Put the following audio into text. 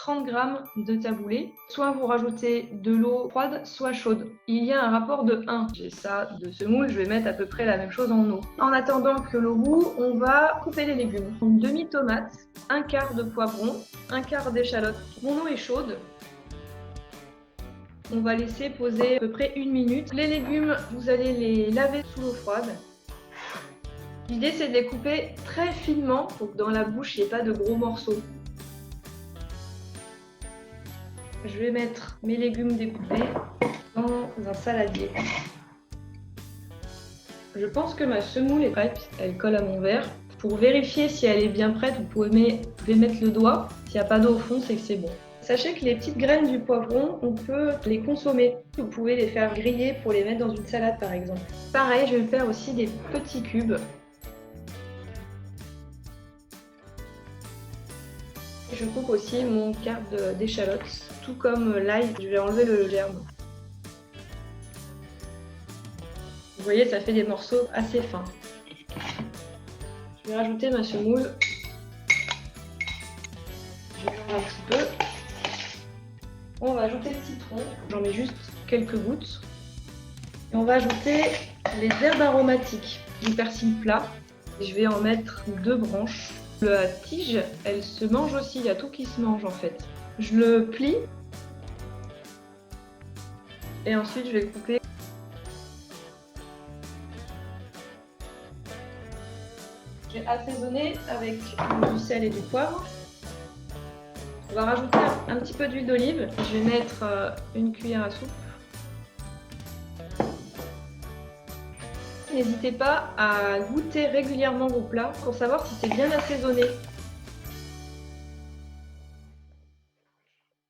30 g de taboulé. Soit vous rajoutez de l'eau froide, soit chaude. Il y a un rapport de 1. J'ai ça de semoule, je vais mettre à peu près la même chose en eau. En attendant que l'eau bout, on va couper les légumes. Une demi-tomate, un quart de poivron, un quart d'échalote. Mon eau est chaude. On va laisser poser à peu près 1 minute. Les légumes, vous allez les laver sous l'eau froide. L'idée, c'est de les couper très finement pour que dans la bouche, il n'y ait pas de gros morceaux. Je vais mettre mes légumes découpés dans un saladier. Je pense que ma semoule est prête, elle colle à mon verre. Pour vérifier si elle est bien prête, vous pouvez mettre le doigt. S'il n'y a pas d'eau au fond, c'est que c'est bon. Sachez que les petites graines du poivron, on peut les consommer. Vous pouvez les faire griller pour les mettre dans une salade par exemple. Pareil, je vais faire aussi des petits cubes. Je coupe aussi mon quart d'échalote. Tout comme l'ail, je vais enlever le germe. Vous voyez, ça fait des morceaux assez fins. Je vais rajouter ma semoule. Je mélange un petit peu. On va ajouter le citron. J'en mets juste quelques gouttes. Et on va ajouter les herbes aromatiques du persil plat. Je vais en mettre 2 branches. La tige, elle se mange aussi. Il y a tout qui se mange en fait. Je le plie. Et ensuite, je vais le couper. J'ai assaisonné avec du sel et du poivre. On va rajouter un petit peu d'huile d'olive. Je vais mettre une cuillère à soupe. N'hésitez pas à goûter régulièrement vos plats pour savoir si c'est bien assaisonné.